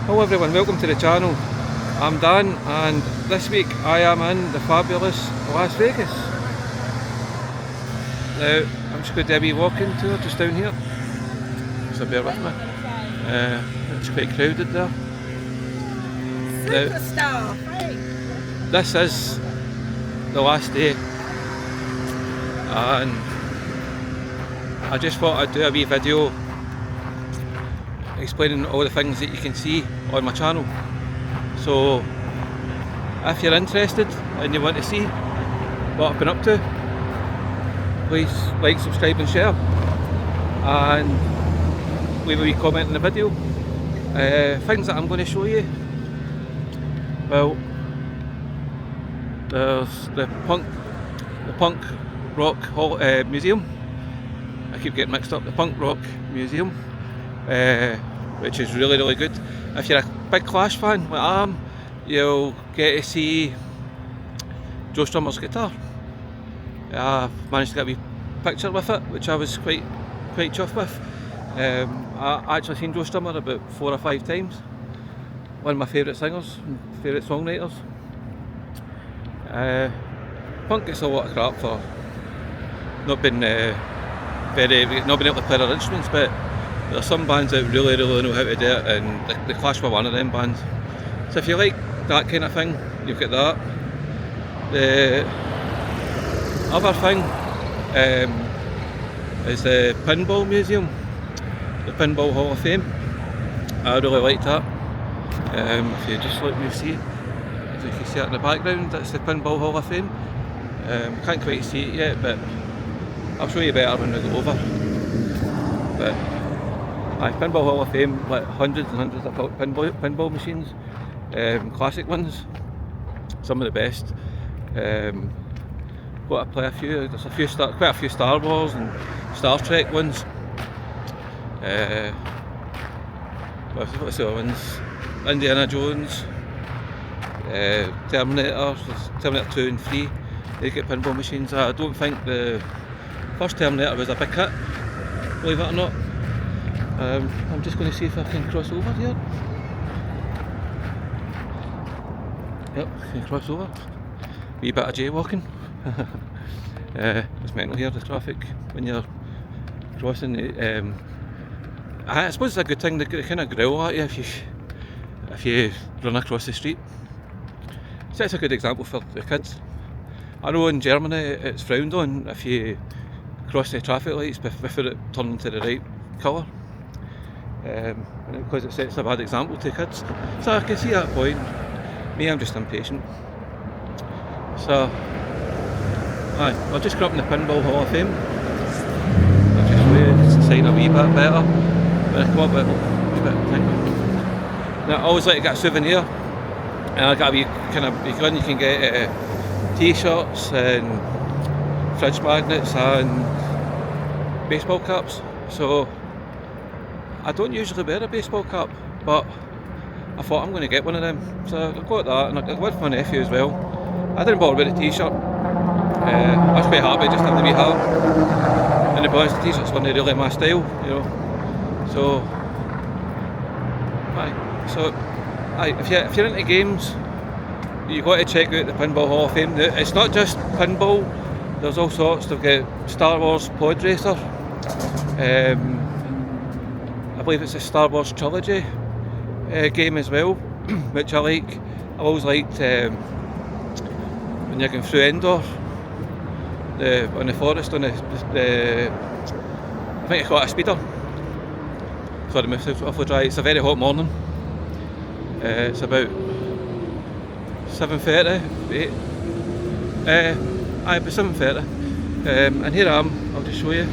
Hello everyone, welcome to the channel. I'm Dan and this week I am in the fabulous Las Vegas. Now I'm just going to do a wee walking tour just down here, so bear with me. It's quite crowded there. Superstar! This is the last day and I just thought I'd do a wee video explaining all the things that you can see on my channel. So if you're interested and you want to see what I've been up to, please like, subscribe and share, and leave a wee comment in the video. Things that I'm going to show you, well, there's the punk rock museum. I keep getting mixed up. The punk rock museum, which is really good. If you're a big Clash fan like I am, you'll get to see Joe Strummer's guitar. I've managed to get a wee picture with it, which I was quite chuffed with. I actually seen Joe Strummer about 4 or 5 times. One of my favourite singers and favourite songwriters. Punk gets a lot of crap for not being able to play their instruments, but there's some bands that really know how to do it, and the Clash were one of them bands. So if you like that kind of thing, you've got that. The other thing is the Pinball Museum, the Pinball Hall of Fame. I really liked that. If you just let me see, if you can see it in the background, that's the Pinball Hall of Fame. Can't quite see it yet, but I'll show you better when we go over. But Pinball Hall of Fame, like hundreds and hundreds of pinball machines, classic ones, some of the best. Got to play a few. There's quite a few Star Wars and Star Trek ones. What's the other ones? Indiana Jones, Terminator 2 and 3. They get pinball machines. I don't think the first Terminator was a big hit, believe it or not. I'm just going to see if I can cross over here. Yep, I can cross over. Wee bit of jaywalking. It's mental here, the traffic when you're crossing. I suppose it's a good thing. They kind of growl at you if you run across the street. So it's a good example for the kids. I know in Germany it's frowned on if you cross the traffic lights before it turns to the right colour, because it sets a bad example to kids. So I can see that point. Me, I'm just impatient. So I'll just go up in the Pinball Hall of Fame. I'll just show you the sign a wee bit better when I come up with a wee bit of thing. Now I always like to get a souvenir, and I got a wee kind of gun. You can get t-shirts and fridge magnets and baseball caps. So I don't usually wear a baseball cap, but I thought I'm going to get one of them. So I got that, and I got one for my nephew as well. I didn't bother with a t-shirt. I was quite happy just having the wee hat. And the boys, the t-shirts weren't really my style, you know. So if you're into games, you've got to check out the Pinball Hall of Fame. It's not just pinball, there's all sorts. They've got Star Wars Pod Racer, I believe it's a Star Wars Trilogy game as well, which I like. I've always liked when you're going through Endor, on the forest, on the I think it's got a speeder. Sorry, my mouth's awfully dry. It's a very hot morning. It's about 7:30, about 7:30, and here I am. I'll just show you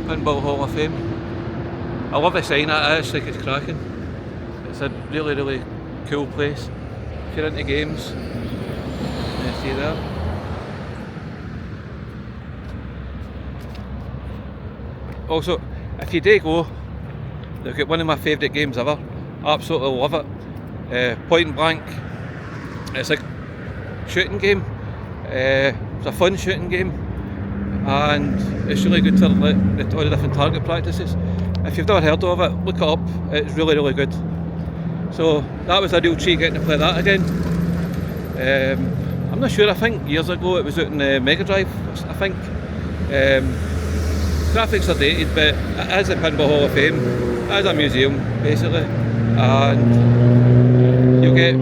Pinball Hall of Fame. I love the sign. I just think it's cracking. It's a really cool place if you're into games. You see there. Also, if you do go, they've got one of my favourite games ever. Absolutely love it. Point Blank. It's a shooting game. It's a fun shooting game, and it's really good for all the different target practices. if you've never heard of it, look it up. It's really, really good. So that was a real treat getting to play that again. I'm not sure, I think years ago it was out in Mega Drive, I think. Graphics are dated, but it is a Pinball Hall of Fame. It is a museum, basically. And you'll get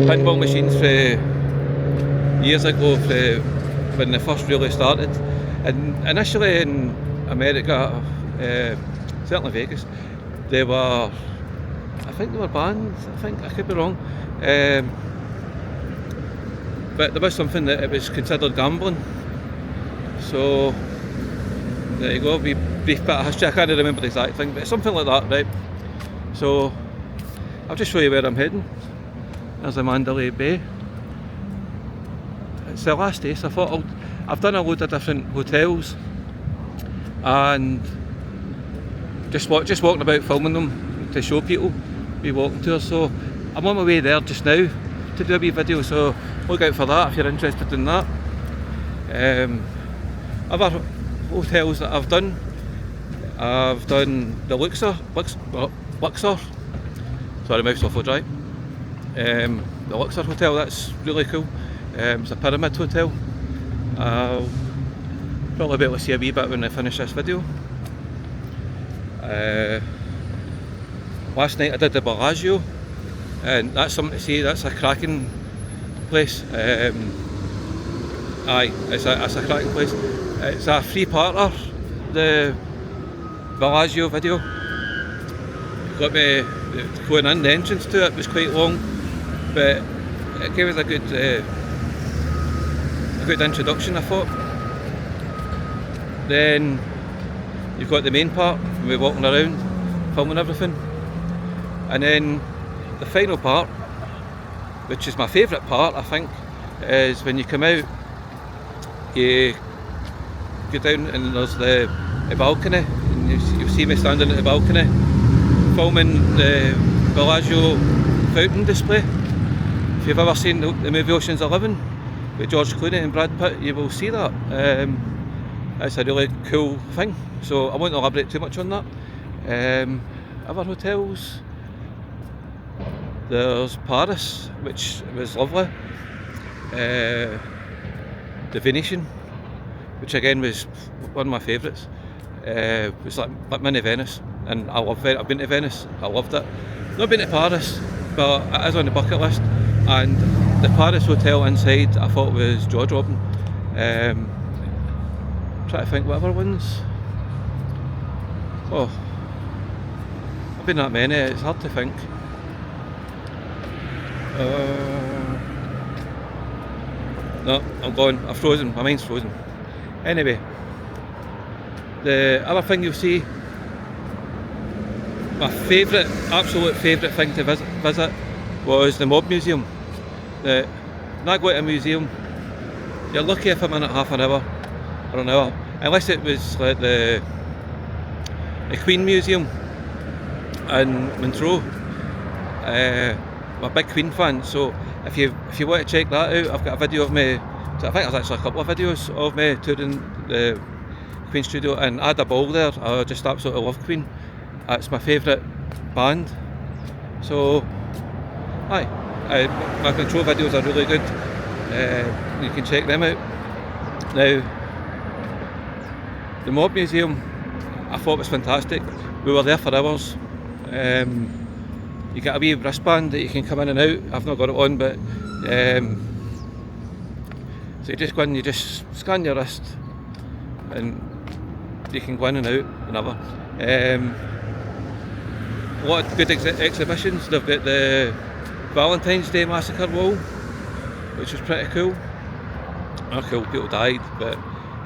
pinball machines from years ago, from when they first really started. And initially in America, certainly Vegas, they were, I think they were banned, I could be wrong. But there was something that it was considered gambling. So there you go, brief bit of history. I can't remember the exact thing, but it's something like that, right? So I'll just show you where I'm heading. There's the Mandalay Bay. It's the last day, so I thought I've done a load of different hotels and just walking about filming them to show people we walking tours. So I'm on my way there just now to do a wee video, so look out for that if you're interested in that. Other hotels that I've done the Luxor, sorry, mouth's awful dry. The Luxor Hotel, that's really cool. It's a pyramid hotel. I'll probably be able to see a wee bit when I finish this video. Last night I did the Bellagio, and that's something to see. That's a cracking place. Aye, it's a cracking place. It's a three-parter, the Bellagio video. Got me going in, the entrance to it was quite long, but it gave us a good introduction, I thought. Then you've got the main part, we're walking around, filming everything. And then the final part, which is my favourite part, I think, is when you come out, you go down and there's the balcony, and you'll see me standing at the balcony filming the Bellagio fountain display. If you've ever seen the movie Ocean's 11 with George Clooney and Brad Pitt, you will see that. It's a really cool thing, so I won't elaborate too much on that. Other hotels, there's Paris, which was lovely. The Venetian, which again was one of my favourites. It was like mini Venice, and I've been to Venice, I loved it. Not been to Paris, but it is on the bucket list. And the Paris hotel inside I thought was jaw-dropping. Try to think what other ones. Oh, I've been that many, it's hard to think. No, I'm gone, I've frozen, my mind's frozen. Anyway, the other thing you'll see, my absolute favourite thing to visit was the Mob Museum. Not going to a museum, you're lucky if I'm in it half an hour or an hour, unless it was like the Queen Museum in Montreux. I'm a big Queen fan, so if you want to check that out, I've got a video of me. I think there's actually a couple of videos of me touring the Queen Studio, and I had a ball there. I just absolutely love Queen. It's my favourite band. So, aye, my control videos are really good. You can check them out. Now, the Mob Museum, I thought was fantastic. We were there for hours. You get a wee wristband that you can come in and out. I've not got it on, but so you just go in, you just scan your wrist, and you can go in and out whenever. A lot of good exhibitions. They've got the Valentine's Day Massacre wall, which was pretty cool. Not cool, people died, but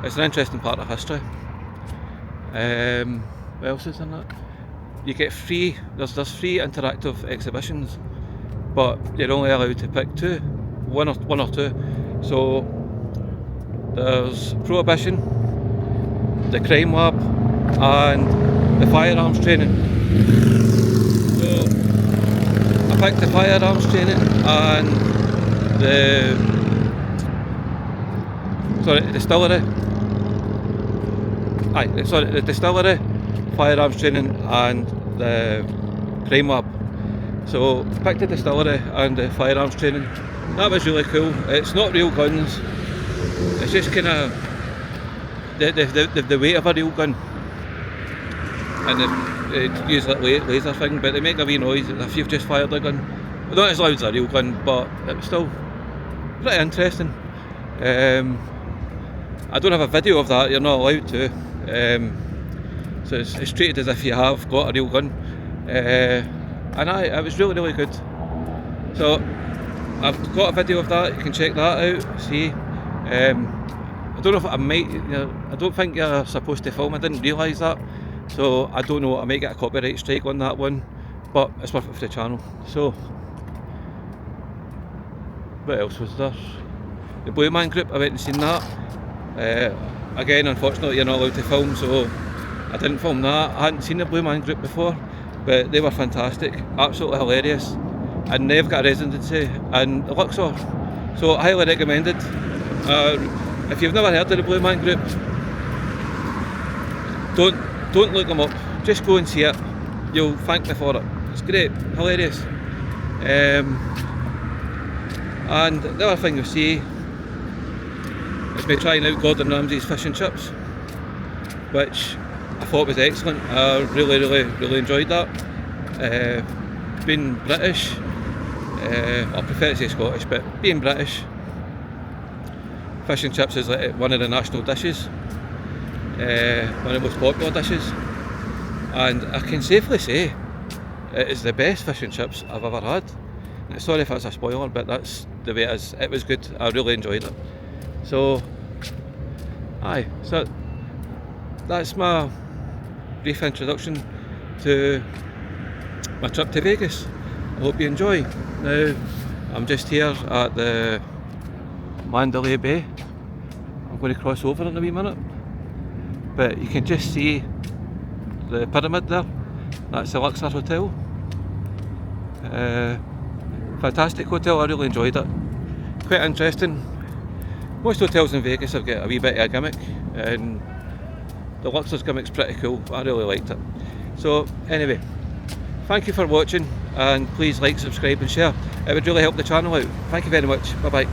it's an interesting part of history. What else is in that? You get free, there's free interactive exhibitions, but you're only allowed to pick one or two. So there's Prohibition, the Crime Lab, and the firearms training. So I picked the firearms training and the distillery. The distillery firearms training and the crime lab. So picked the distillery and the firearms training. That was really cool. It's not real guns, it's just kind of the weight of a real gun, and they use like laser thing, but they make a wee noise as if you've just fired a gun. Not as loud as a real gun, but it was still pretty interesting. I don't have a video of that, you're not allowed to, so it's treated as if you have got a real gun, and it was really good. So I've got a video of that, you can check that out, see. I don't know if I might, I don't think you're supposed to film, I didn't realise that, so I don't know, I might get a copyright strike on that one, but it's worth it for the channel. So what else was there? The Blue Man Group, I went and seen that. Again, unfortunately you're not allowed to film, so I didn't film that. I hadn't seen the Blue Man Group before, but they were fantastic, absolutely hilarious, and they've got a residency in Luxor, so highly recommended. If you've never heard of the Blue Man Group, don't look them up, just go and see it, you'll thank me for it. It's great, hilarious. And the other thing you'll see is me trying out Gordon Ramsay's fish and chips, which I thought was excellent. I really enjoyed that. Being British, I prefer to say Scottish, but being British, fish and chips is like one of the national dishes, one of the most popular dishes, and I can safely say it is the best fish and chips I've ever had. Sorry if that's a spoiler, but that's the way it is. It was good, I really enjoyed it. So that's my brief introduction to my trip to Vegas. I hope you enjoy. Now I'm just here at the Mandalay Bay. I'm going to cross over in a wee minute, but you can just see the pyramid there. That's the Luxor Hotel. Fantastic hotel, I really enjoyed it. Quite interesting. Most hotels in Vegas have got a wee bit of a gimmick, and the Luxor's gimmick's pretty cool. I really liked it. So anyway, thank you for watching, and please like, subscribe and share. It would really help the channel out. Thank you very much. Bye bye.